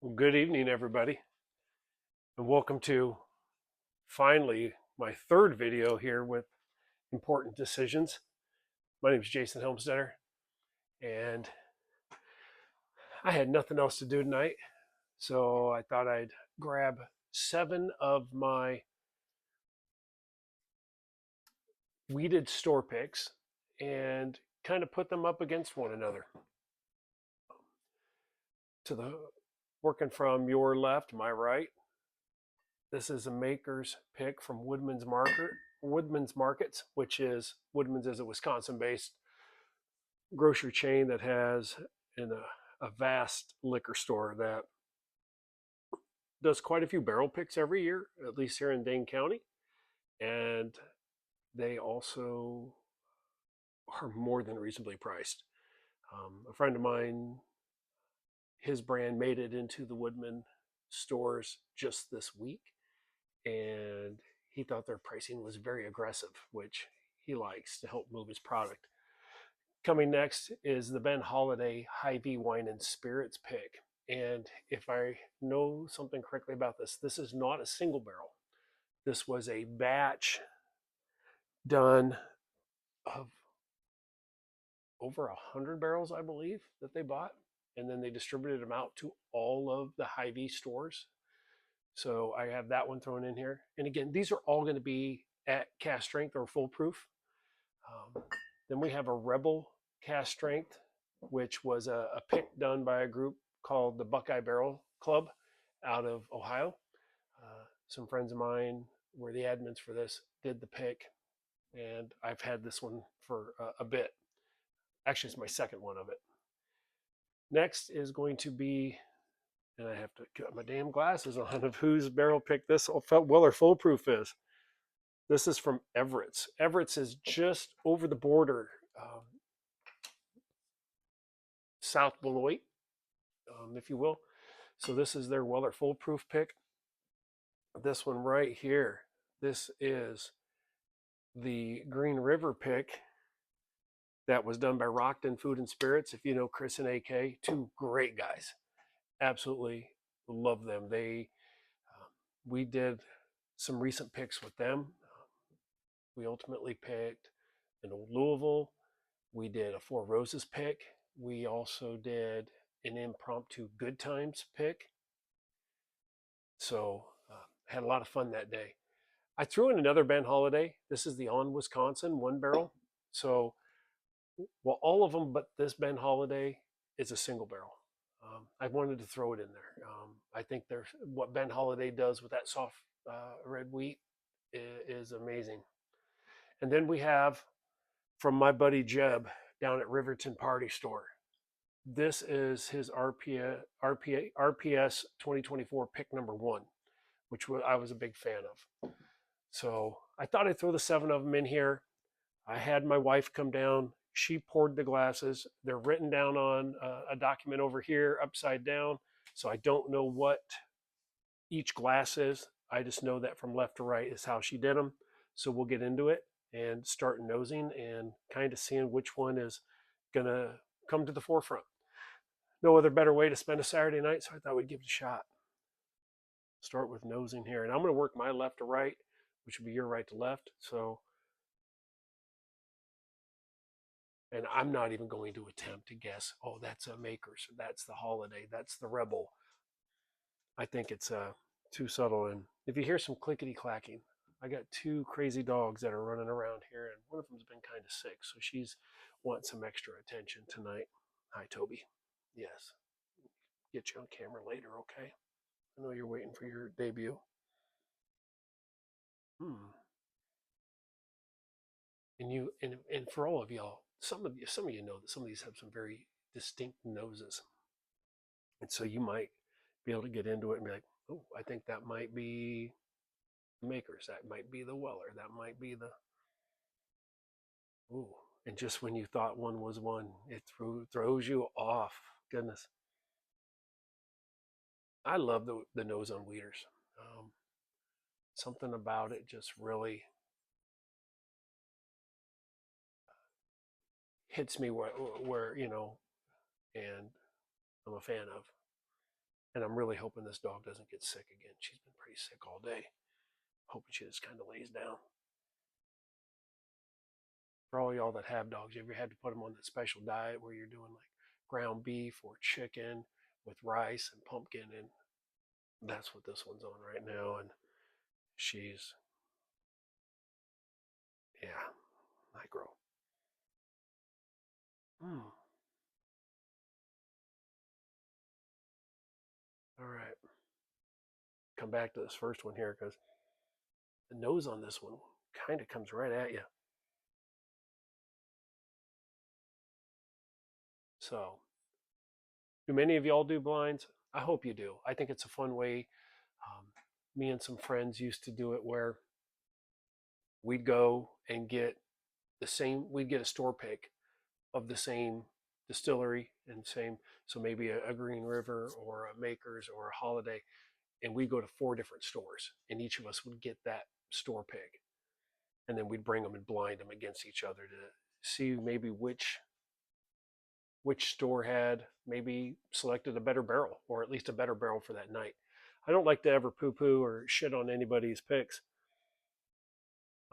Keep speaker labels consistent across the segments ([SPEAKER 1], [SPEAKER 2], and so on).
[SPEAKER 1] Well, good evening, everybody, and welcome to finally my third video here with important decisions. My name is Jason Helmstetter, and I had nothing else to do tonight, so I thought I'd grab 7 of my weeded store picks and kind of put them up against one another. To the working from your left, my right, this is a maker's pick from Woodman's Markets, which is Woodman's is a Wisconsin-based grocery chain that has a vast liquor store that does quite a few barrel picks every year, at least here in Dane County. And they also are more than reasonably priced. A friend of mine, his brand made it into the Woodman stores just this week, and he thought their pricing was very aggressive, which he likes to help move his product. Coming next is the Ben Holiday Hy-Vee Wine and Spirits pick. And if I know something correctly about this, this is not a single barrel. This was a batch done of over 100 barrels, I believe, that they bought. And then they distributed them out to all of the Hy-Vee stores. So I have that one thrown in here. And again, these are all going to be at cast strength or full proof. Then we have a Rebel cast strength, which was a pick done by a group called the Buckeye Barrel Club out of Ohio. Some friends of mine were the admins for this, did the pick, and I've had this one for a bit. Actually, it's my second one of it. Next is going to be, and I have to get my damn glasses on of whose barrel pick this Weller Full Proof is. This is from Everett's. Everett's is just over the border, South Beloit, if you will. So this is their Weller Full Proof pick. This one right here, this is the Green River pick that was done by Rockton Food and Spirits. If you know Chris and AK, two great guys. Absolutely love them. We did some recent picks with them. We ultimately picked an Old Louisville. We did a Four Roses pick. We also did an impromptu Good Times pick. So had a lot of fun that day. I threw in another Ben Holiday. This is the On Wisconsin 1 barrel. So, well, all of them but this Ben Holiday is a single barrel. I wanted to throw it in there. I think there's what Ben Holiday does with that soft red wheat is amazing. And then we have from my buddy Jeb down at Riverton Party Store. This is his RPS 2024 pick number 1, which I was a big fan of. So I thought I'd throw the 7 of them in here. I had my wife come down. She poured the glasses. They're written down on a document over here, upside down. So I don't know what each glass is. I just know that from left to right is how she did them. So we'll get into it and start nosing and kind of seeing which one is going to come to the forefront. No other better way to spend a Saturday night, so I thought we'd give it a shot. Start with nosing here. And I'm going to work my left to right, which would be your right to left. So, and I'm not even going to attempt to guess, oh, that's a Makers, that's the Holiday, that's the Rebel. I think it's too subtle. And if you hear some clickety clacking, I got 2 crazy dogs that are running around here, and one of them's been kind of sick, so she's wants some extra attention tonight. Hi, Toby. Yes. Get you on camera later, okay? I know you're waiting for your debut. Hmm. And for all of y'all, some of you know that some of these have some very distinct noses, and so you might be able to get into it and be like, oh, I think that might be the Makers, that might be the Weller, that might be the ooh. And just when you thought one was one, it throws you off. Goodness, I love the nose on Weeders. Something about it just really hits me where and I'm a fan of. And I'm really hoping this dog doesn't get sick again. She's been pretty sick all day. Hoping she just kind of lays down. For all y'all that have dogs, you ever had to put them on that special diet where you're doing like ground beef or chicken with rice and pumpkin? And that's what this one's on right now. And she's, yeah, micro. All right. Come back to this first one here because the nose on this one kind of comes right at you. So, do many of y'all do blinds? I hope you do. I think it's a fun way. Um, Me and some friends used to do it where we'd go and get we'd get a store pick of the same distillery and same, so maybe a Green River or a Makers or a Holiday, and we'd go to 4 different stores, and each of us would get that store pick, and then we'd bring them and blind them against each other to see maybe which store had maybe selected a better barrel, or at least a better barrel for that night. I don't like to ever poo-poo or shit on anybody's picks,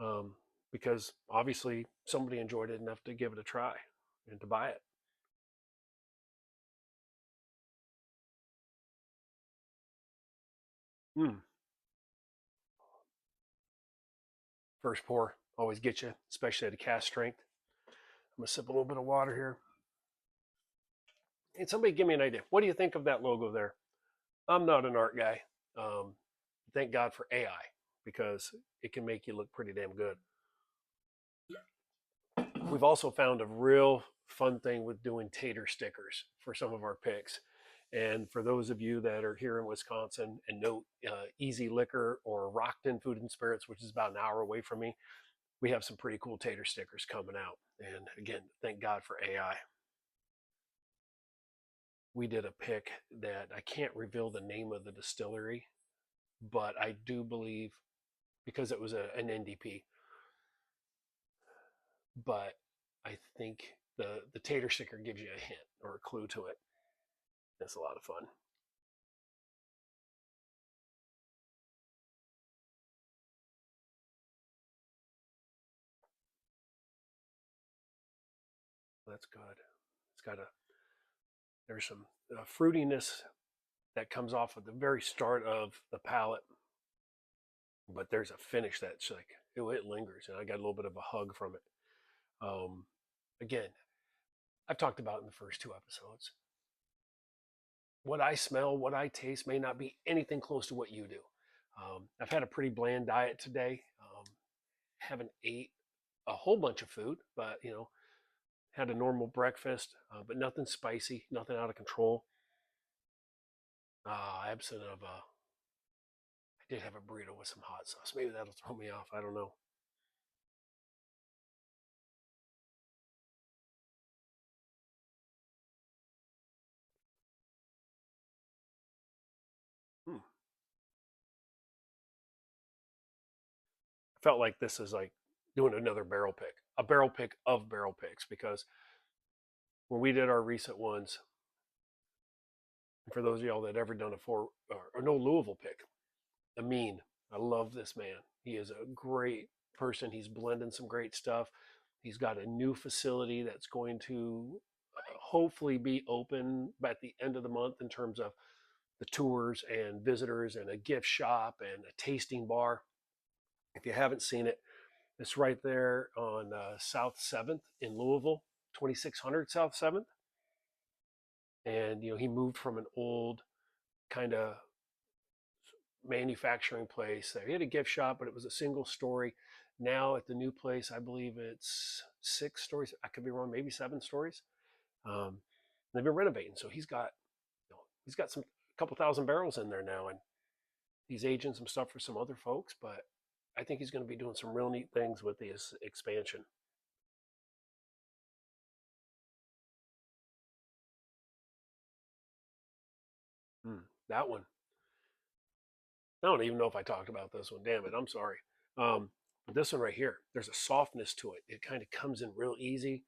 [SPEAKER 1] um, because obviously somebody enjoyed it enough to give it a try and to buy it. Mm. First pour always get you, especially at a cast strength. I'm gonna sip a little bit of water here. And somebody give me an idea. What do you think of that logo there? I'm not an art guy. Um, thank God for AI because it can make you look pretty damn good. We've also found a real fun thing with doing tater stickers for some of our picks. And for those of you that are here in Wisconsin and know Easy Liquor or Rockton Food and Spirits, which is about an hour away from me, we have some pretty cool tater stickers coming out. And again, thank God for AI. We did a pick that I can't reveal the name of the distillery, but I do believe because it was an NDP, but I think the tater sticker gives you a hint or a clue to it. It's a lot of fun. That's good. It's got a there's some fruitiness that comes off at the very start of the palate, but there's a finish that's like it lingers, and I got a little bit of a hug from it. Um, Again, I've talked about in the first 2 episodes. What I smell, what I taste may not be anything close to what you do. I've had a pretty bland diet today. Haven't ate a whole bunch of food, but had a normal breakfast, but nothing spicy, nothing out of control. Absent of, I did have a burrito with some hot sauce. Maybe that'll throw me off. I don't know. Hmm. I felt like this is like doing another barrel pick, a barrel pick of barrel picks, because when we did our recent ones, and for those of y'all that ever done a or no Louisville pick, Amin, I love this man. He is a great person. He's blending some great stuff. He's got a new facility that's going to hopefully be open by the end of the month in terms of the tours and visitors and a gift shop and a tasting bar. If you haven't seen it, it's right there on South 7th in Louisville, 2600 South 7th. And, he moved from an old kind of manufacturing place. He had a gift shop, but it was a single story. Now at the new place, I believe it's 6 stories. I could be wrong, maybe 7 stories. They've been renovating, so he's got some a couple thousand barrels in there now, and he's aging some stuff for some other folks. But I think he's going to be doing some real neat things with this expansion. That one, I don't even know if I talked about this one. Damn it, I'm sorry. But this one right here, there's a softness to it. It kind of comes in real easy.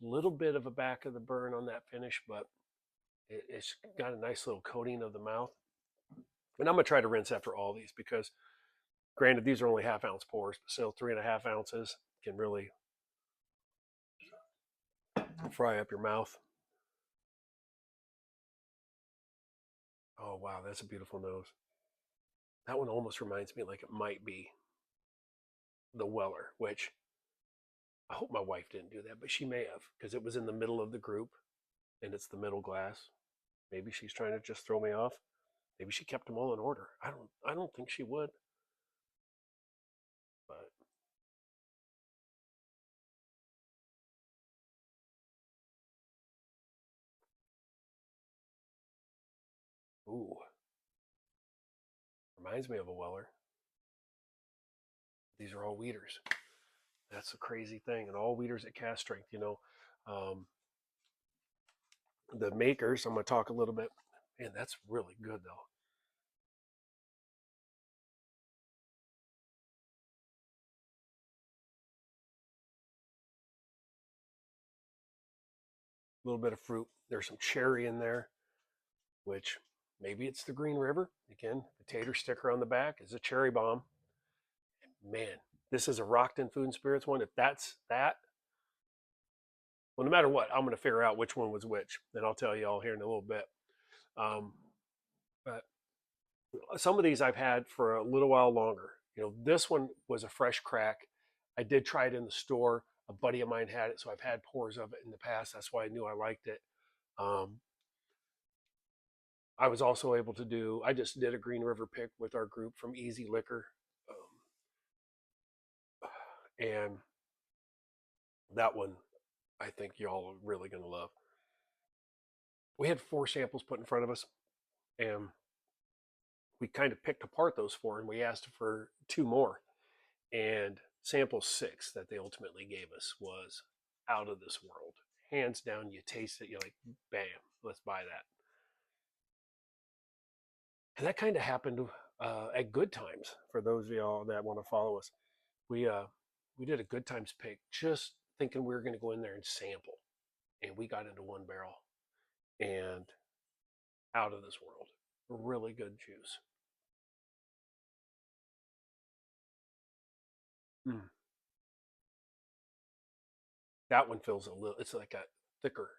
[SPEAKER 1] Little bit of a back of the burn on that finish, but It's got a nice little coating of the mouth. And I'm going to try to rinse after all these because, granted, these are only half-ounce pours, but still 3.5 ounces can really fry up your mouth. Oh, wow, that's a beautiful nose. That one almost reminds me like it might be the Weller, which I hope my wife didn't do that, but she may have because it was in the middle of the group and it's the middle glass. Maybe she's trying to just throw me off. Maybe she kept them all in order. I don't think she would. But ooh, reminds me of a Weller. These are all weeders. That's a crazy thing, and all weeders at cast strength. Um, the makers. I'm going to talk a little bit. Man, that's really good though. A little bit of fruit. There's some cherry in there, which maybe it's the Green River. Again, the tater sticker on the back is a cherry bomb. Man, this is a Rockton Food and Spirits one. If that's that, well, no matter what, I'm going to figure out which one was which, and I'll tell you all here in a little bit. Um, but some of these I've had for a little while longer. This one was a fresh crack. I did try it in the store. A buddy of mine had it, so I've had pours of it in the past. That's why I knew I liked it. Um, I was also able to do. I just did a Green River pick with our group from Easy Liquor, and that one I think y'all are really going to love. We had 4 samples put in front of us, and we kind of picked apart those 4, and we asked for 2 more. And sample 6 that they ultimately gave us was out of this world. Hands down, you taste it, you're like, bam, let's buy that. And that kind of happened at Good Times. For those of y'all that want to follow us, we did a Good Times pick, just thinking we were going to go in there and sample, and we got into 1 barrel, and out of this world, really good juice. Mm. That one feels a little. It's like a thicker.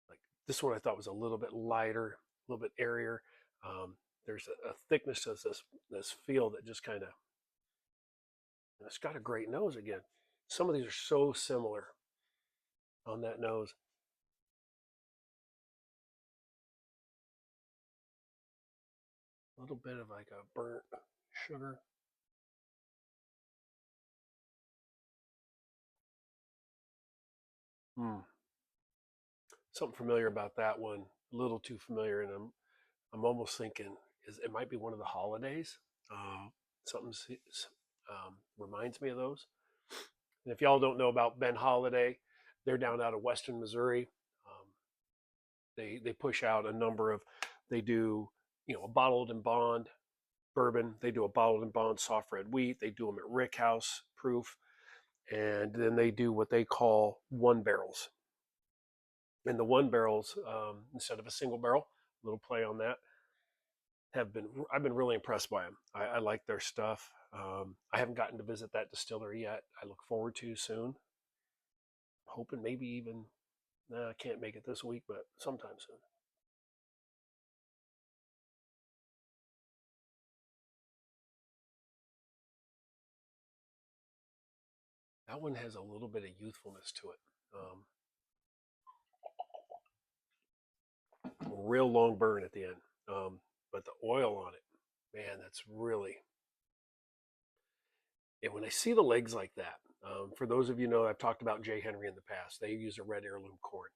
[SPEAKER 1] Like this one, I thought was a little bit lighter, a little bit airier. Um, there's a thickness to this feel that just kind of. It's got a great nose again. Some of these are so similar on that nose. A little bit of like a burnt sugar. Mm. Something familiar about that one. A little too familiar, and I'm almost thinking is it might be one of the holidays. Something reminds me of those. And if y'all don't know about Ben Holiday, they're down out of Western Missouri. Um, they push out a number of. They do a bottled and bond bourbon. They do a bottled and bond soft red wheat. They do them at Rick House proof, and then they do what they call 1 barrels. And the 1 barrels, instead of a single barrel, a little play on that, I've been really impressed by them. I like their stuff. I haven't gotten to visit that distillery yet. I look forward to soon. Hoping maybe even I can't make it this week, but sometime soon. That one has a little bit of youthfulness to it. Real long burn at the end, but the oil on it, man, that's really. And when I see the legs like that, for those of you know, I've talked about J. Henry in the past. They use a red heirloom corn,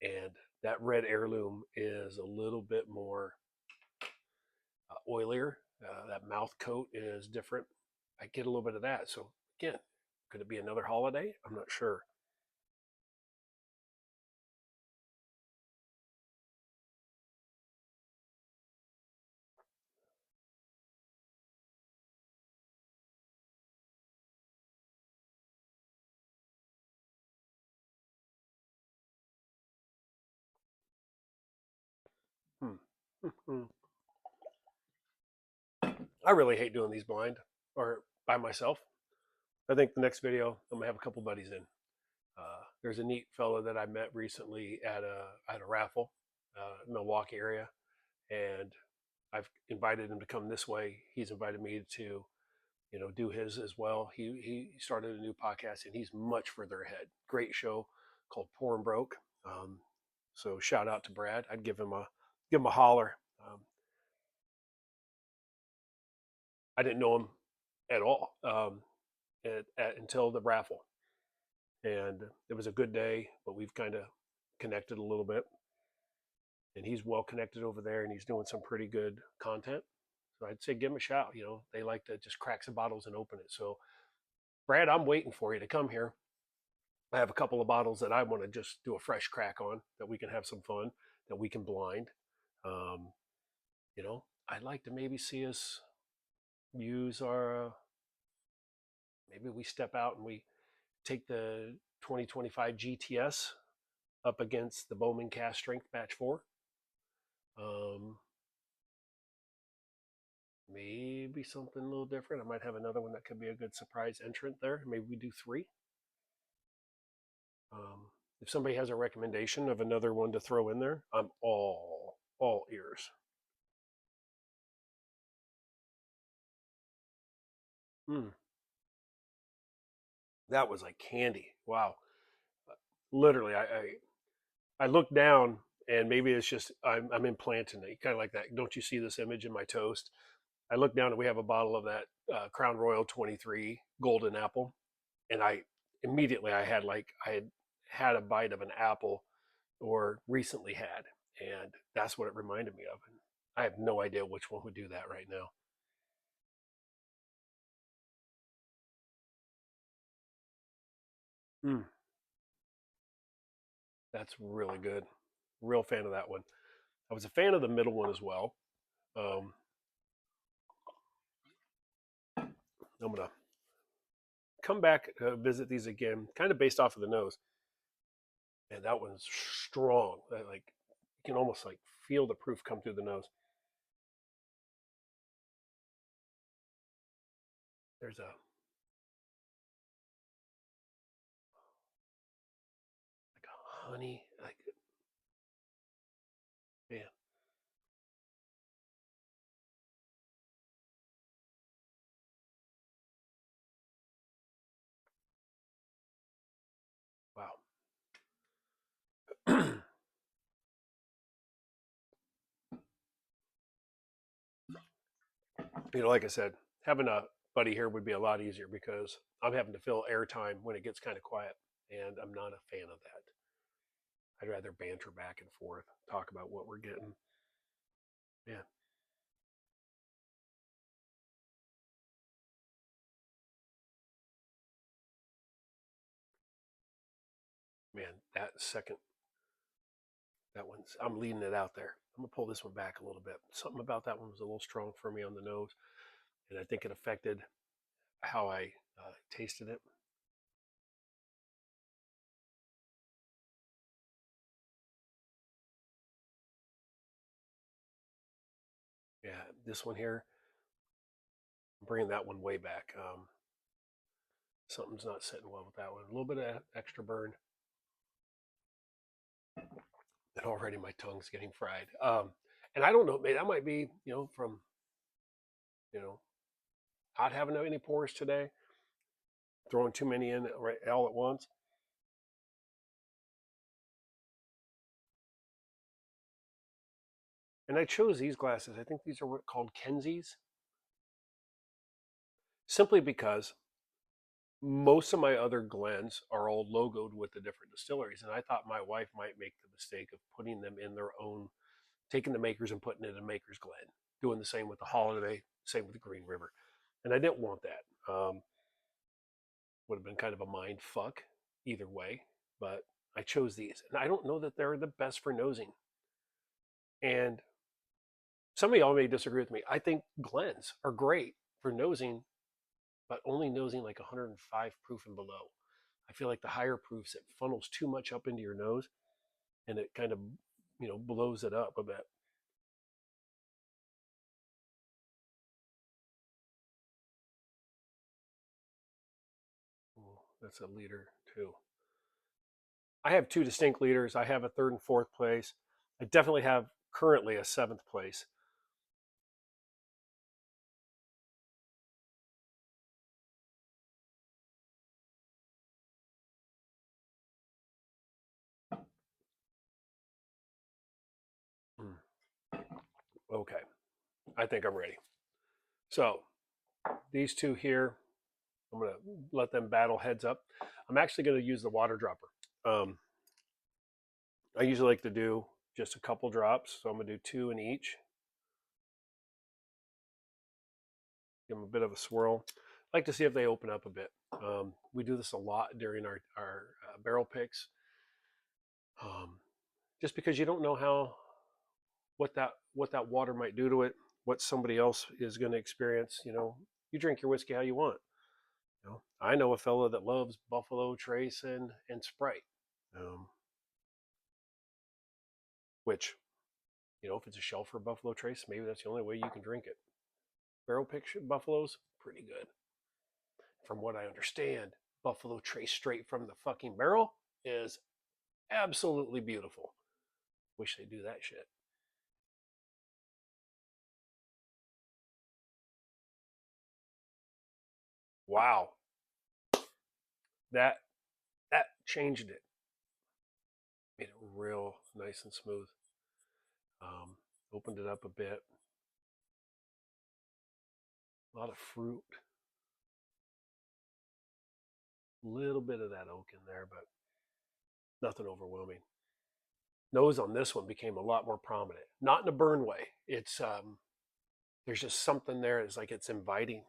[SPEAKER 1] and that red heirloom is a little bit more oilier. That mouth coat is different. I get a little bit of that. So again, could it be another holiday? I'm not sure. Hmm. I really hate doing these blind or by myself. I think the next video I'm gonna have a couple buddies in. There's a neat fellow that I met recently at a raffle, Milwaukee area, and I've invited him to come this way. He's invited me to, do his as well. He started a new podcast and he's much further ahead. Great show called Poor and Broke. Um, so shout out to Brad. I'd give him a holler. I didn't know him at all until the raffle, and it was a good day. But we've kind of connected a little bit, and he's well connected over there, and he's doing some pretty good content. So I'd say give him a shout. They like to just crack some bottles and open it. So Brad, I'm waiting for you to come here. I have a couple of bottles that I want to just do a fresh crack on that we can have some fun, that we can blind. Um, I'd like to maybe see us use maybe we step out and we take the 2025 GTS up against the Bowman Cast Strength Batch 4. Um, maybe something a little different. I might have another one that could be a good surprise entrant there. Maybe we do 3. If somebody has a recommendation of another one to throw in there, I'm all ears. Mm, that was like candy. Wow. Literally, I looked down and maybe it's just I'm implanting it, kind of like that. Don't you see this image in my toast? I look down and we have a bottle of that Crown Royal 23 Golden Apple, and I immediately I had a bite of an apple, or recently had, and that's what it reminded me of. And I have no idea which one would do that right now. Mm, that's really good. Real fan of that one. I was a fan of the middle one as well. Um, I'm gonna come back visit these again, kind of based off of the nose. And that one's strong. Like you can almost like feel the proof come through the nose. There's a honey, like man, wow. Like I said, having a buddy here would be a lot easier because I'm having to fill airtime when it gets kind of quiet, and I'm not a fan of that. I'd rather banter back and forth, talk about what we're getting. Yeah, man, I'm leading it out there. I'm gonna pull this one back a little bit. Something about that one was a little strong for me on the nose, and I think it affected how I tasted it. Yeah, this one here, I'm bringing that one way back. Something's not sitting well with that one. A little bit of extra burn, and already my tongue's getting fried. And I don't know, man, that might be, from, you know, not having any pores today, throwing too many in right all at once. And I chose these glasses. I think these are what called Kenzies, simply because most of my other Glens are all logoed with the different distilleries, and I thought my wife might make the mistake of putting them in their own, taking the makers and putting it in Maker's Glen, doing the same with the Holiday, same with the Green River, and I didn't want that. Would have been kind of a mind fuck either way, but I chose these, and I don't know that they're the best for nosing. And some of y'all may disagree with me. I think Glens are great for nosing, but only nosing like 105 proof and below. I feel like the higher proofs, it funnels too much up into your nose, and it kind of blows it up a bit. That's a leader too. I have two distinct leaders. I have a third and fourth place. I definitely have currently a seventh place. Okay, I think I'm ready. So these two here, I'm going to let them battle heads up. I'm actually going to use the water dropper. I usually like to do just a couple drops, so I'm going to do 2 in each. Give them a bit of a swirl. I like to see if they open up a bit. We do this a lot during our barrel picks, just because you don't know what that water might do to it, what somebody else is going to experience. You drink your whiskey how you want. I know a fellow that loves Buffalo Trace and Sprite, which, if it's a shelf for Buffalo Trace, maybe that's the only way you can drink it. Barrel pick Buffalo's pretty good. From what I understand, Buffalo Trace straight from the fucking barrel is absolutely beautiful. Wish they'd do that shit. Wow. That changed it. Made it real nice and smooth. Opened it up a bit. A lot of fruit. A little bit of that oak in there, but nothing overwhelming. Nose on this one became a lot more prominent. Not in a burn way. It's there's just something there. It's like it's inviting.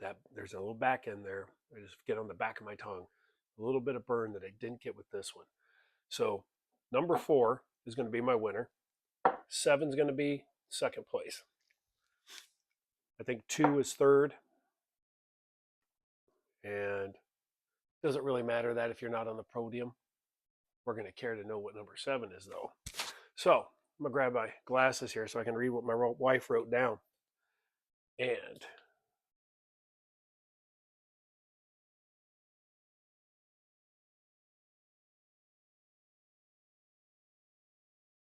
[SPEAKER 1] But there's a little back end there. I just get on the back of my tongue. A little bit of burn that I didn't get with this one. So number 4 is going to be my winner. 7 is going to be second place. I think 2 is third. And it doesn't really matter that if you're not on the podium. We're going to care to know what number 7 is, though. So I'm going to grab my glasses here so I can read what my wife wrote down. And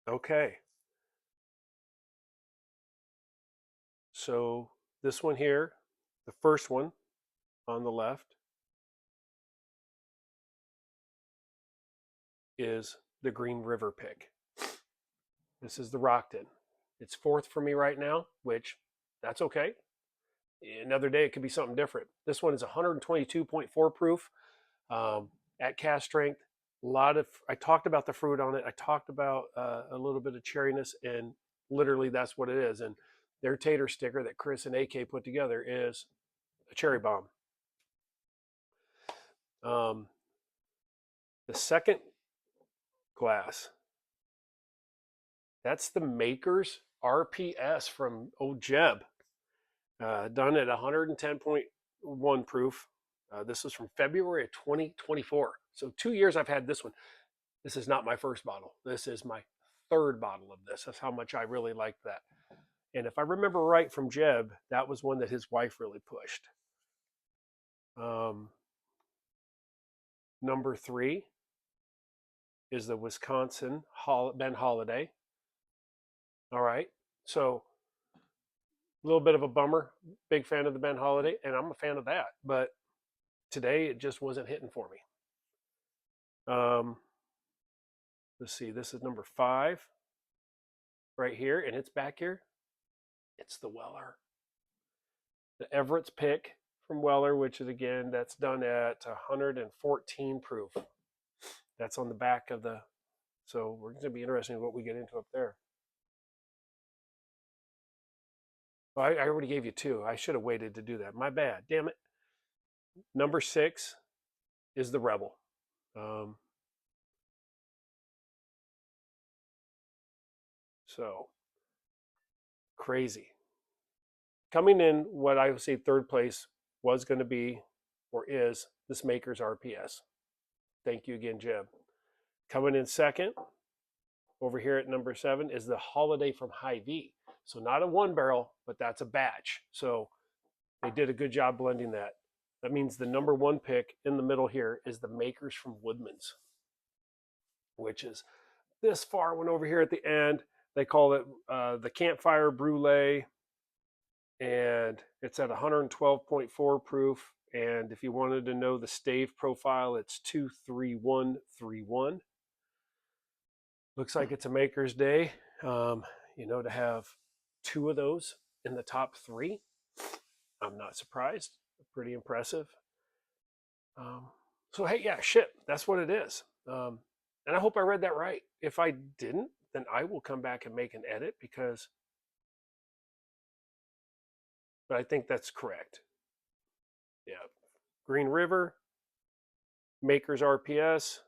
[SPEAKER 1] okay. So this one here, the first one on the left, is the Green River pick. This is the Rockton. It's fourth for me right now, which that's okay. Another day it could be something different. This one is 122.4 proof at cast strength. I talked about the fruit on it. I talked about a little bit of cherryness, and literally that's what it is. And their tater sticker that Chris and AK put together is a cherry bomb. The second glass, that's the Maker's RPS from Jeb, done at 110.1 proof. This was from February of 2024. So 2 years I've had this one. This is not my first bottle. This is my third bottle of this. That's how much I really liked that. And if I remember right from Jeb, that was one that his wife really pushed. Number 3 is the Wisconsin Ben Holiday. All right. So a little bit of a bummer. Big fan of the Ben Holiday, and I'm a fan of that. But today it just wasn't hitting for me. Let's see. This is number 5 right here, and it's back here. It's the Weller. The Everett's pick from Weller, which is, again, that's done at 114 proof. That's on the back of the... So we're going to be interested in what we get into up there. Well, I already gave you 2. I should have waited to do that. My bad. Damn it. Number 6 is the Rebel. So crazy. Coming in, what I would say third place was going to be, or is, this Maker's RPS. Thank you again, Jeb. Coming in second over here at number 7 is the Holiday from Hy-Vee. So not a 1 barrel, but that's a batch. So they did a good job blending that. That means the number 1 pick in the middle here is the Makers from Woodman's, which is this far one over here at the end. They call it the Campfire Brulee, and it's at 112.4 proof. And if you wanted to know the stave profile, it's 23131. Looks like it's a maker's day. To have 2 of those in the top 3, I'm not surprised. Pretty impressive. So hey, yeah, shit, that's what it is. And I hope I read that right. If I didn't, then I will come back and make an edit but I think that's correct. Yeah. Green River, Makers RPS,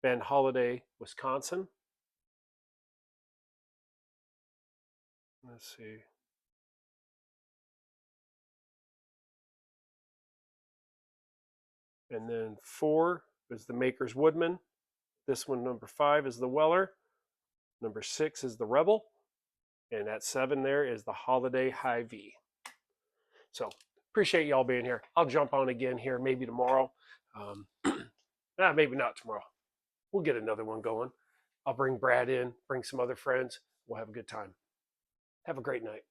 [SPEAKER 1] Ben Holiday, Wisconsin. Let's see. And then 4 is the Makers Woodman. This one, number 5, is the Weller. Number 6 is the Rebel. And at 7 there is the Holiday Hy-Vee. So appreciate y'all being here. I'll jump on again here maybe tomorrow. Maybe not tomorrow. We'll get another one going. I'll bring Brad in, bring some other friends. We'll have a good time. Have a great night.